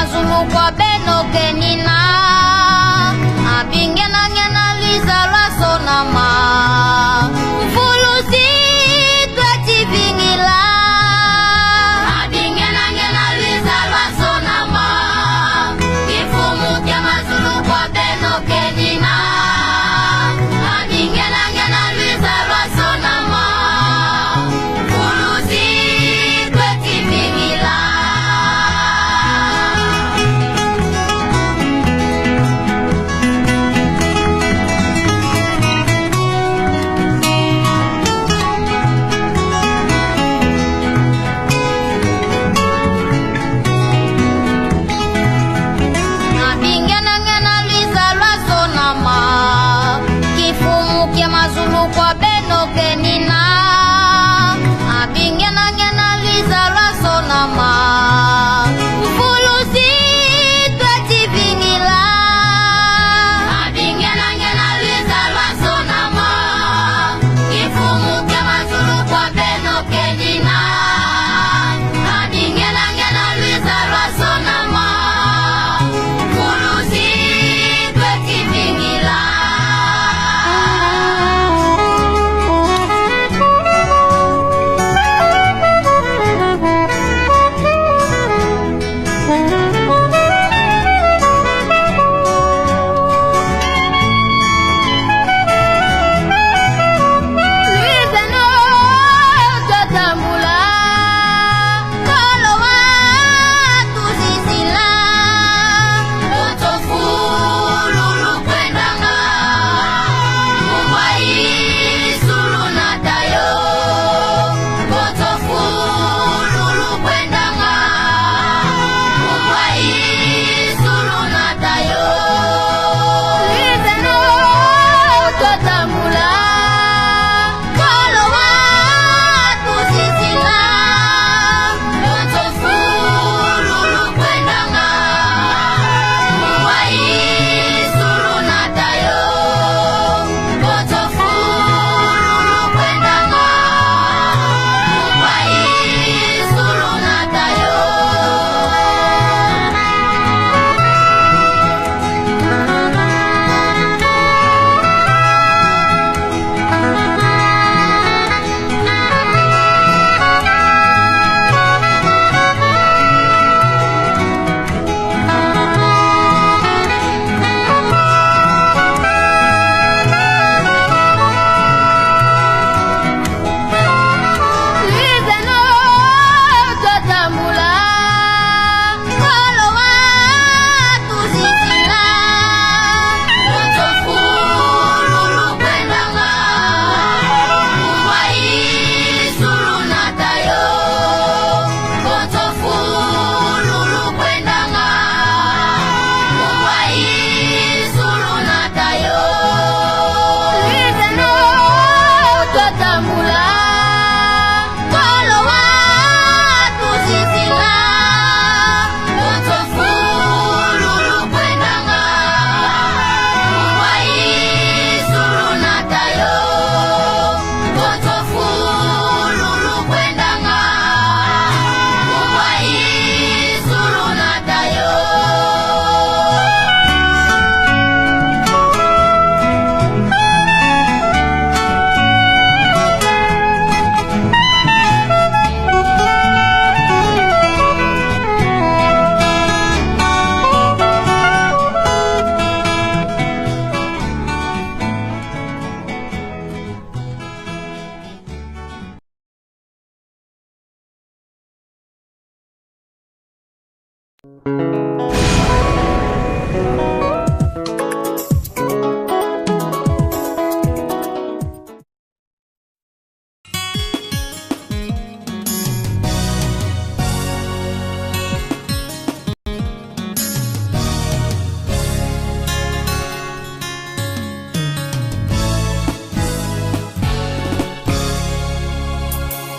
mazulu kwa beno kenina abingena ngena liza raso nama fulusi twati vingila abingena ngena liza raso nama kifumu kya mazulu kwa beno kenina abingena ngena liza raso nama fulusi twati vingila kwa beno kenina abingena ngena liza raso nama fulusi twati vingila abingena ngena liza raso nama kifumu kya mazulu kwa beno kenina abingena ngena liza raso nama fulusi twati vingila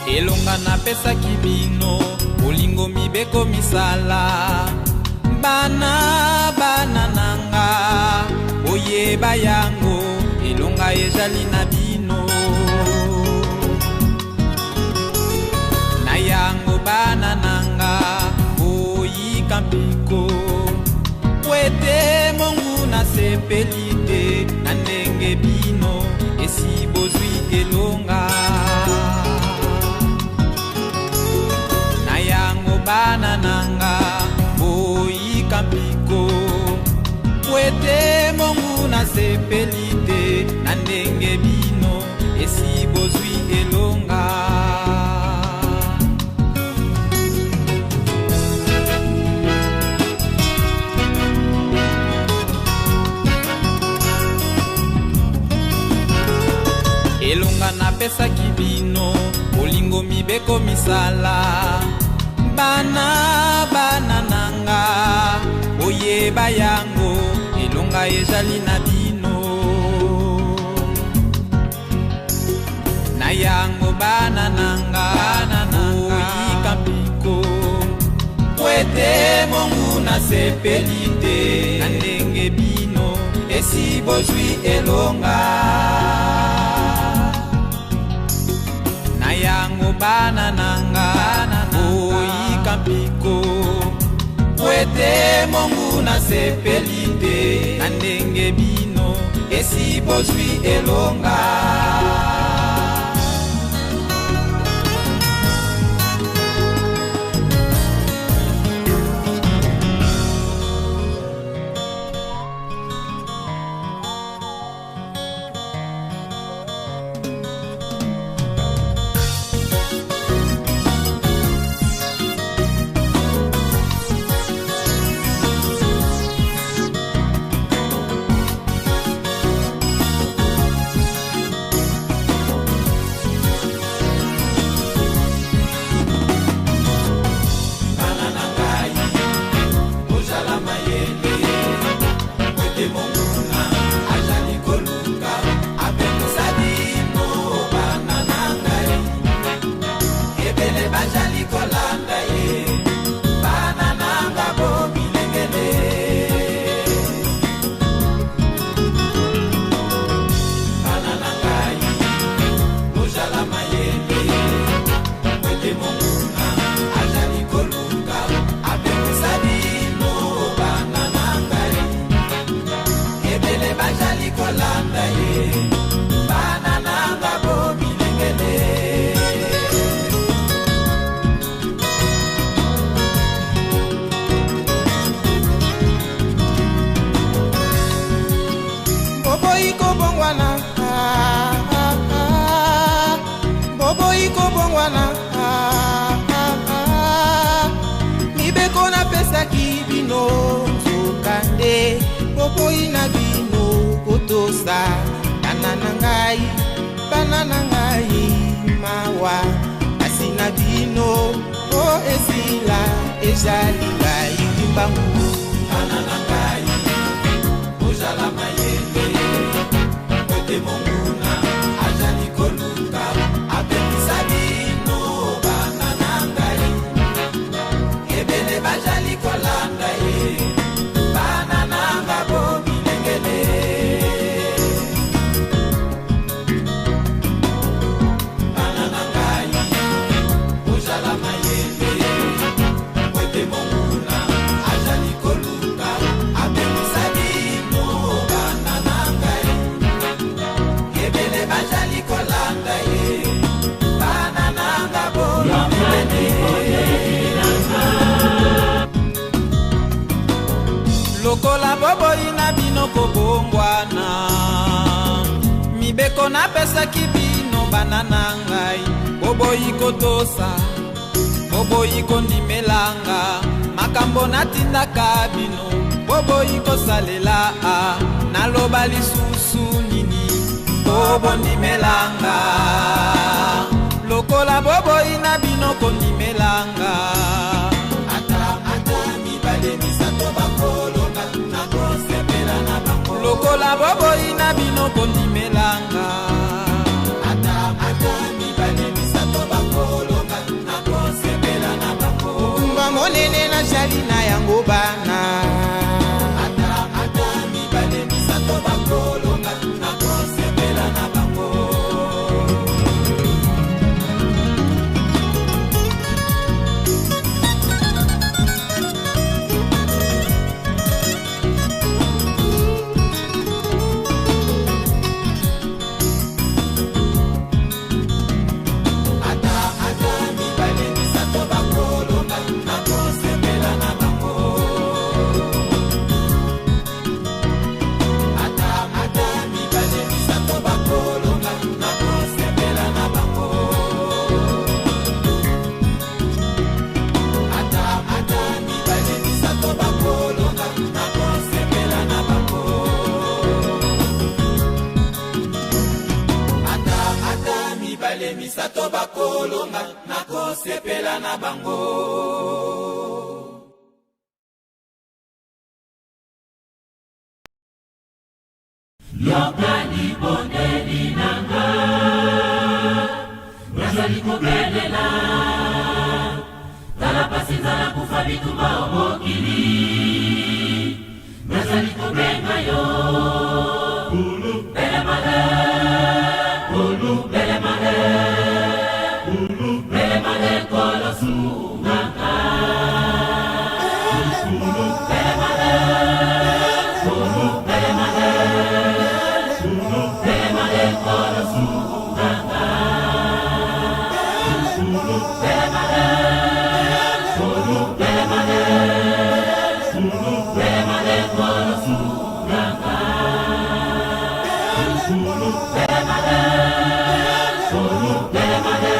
elonga na pesa kibino olingo mibeko misala bana nanga oyeba yango elonga ezali na bino na yango bana nanga oyika mpiko wete mongu na sepelite na ndenge bino esi bozwi elonga na yango bana nanga boyika mpiko wete mongu na sepelite na ndenge bino esi bozwi elonga elonga napesaki bino bolingo mibeko misala bana nanga boyeba yango elonga ezali na bino na yango bana nanga boyika mpiko wete mongu na sepelite na ndenge bino esi bozwi elonga na yango bana nanga boyika mpiko wete mongu na sepelite na ndenge bino esi bozwi elonga mibeko napesaki bino nzokande boboyi na bino kotosa bana na ngai mawa kasi na bino o esila ezali ngai kimbangu bana na ngai ozala mayele kote monguna azali koluka apekisa bino bana na ngai ebele bazali kolanda ye bana nanga bomilengele bana na ngai ozala mayele kote monguna azali koluka apekisa bino bana na ngai ebele bazali kolanda ye bana nanga bomilengele lokola boboyi na bino kobongwana mibeko napesaki bino bana na ngai boboyi kotosa boboyi kondimelanga makambo natindaka bino boboyi kosalela naloba lisusu nini bobondimelanga lokola boboyi na bino kondimelanga lokola boboyi na bino kondimelanga kumba monene nazali na yango bana bato bakolonga na kosepela na bango. Yokani bondeli nanga nazali kobelela tala pasi nzala kufa bitumba omokili nazali kobenga yo Ulu belemale Ulu belemale Ulu belemale kolosungaka Ulu belemale Ulu belemale Ulu belemale kolosungaka Ulu belemale Ulu belemale Ulu belemale kolosungaka Ulu belemale Ulu belemale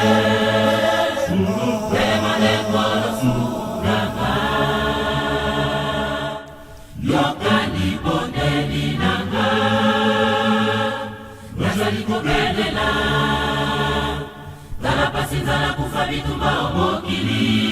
Ulu belemale kolosungaka Yokani bondeli nanga nazali kobelela tala pasi nzala kufa bitumba omokili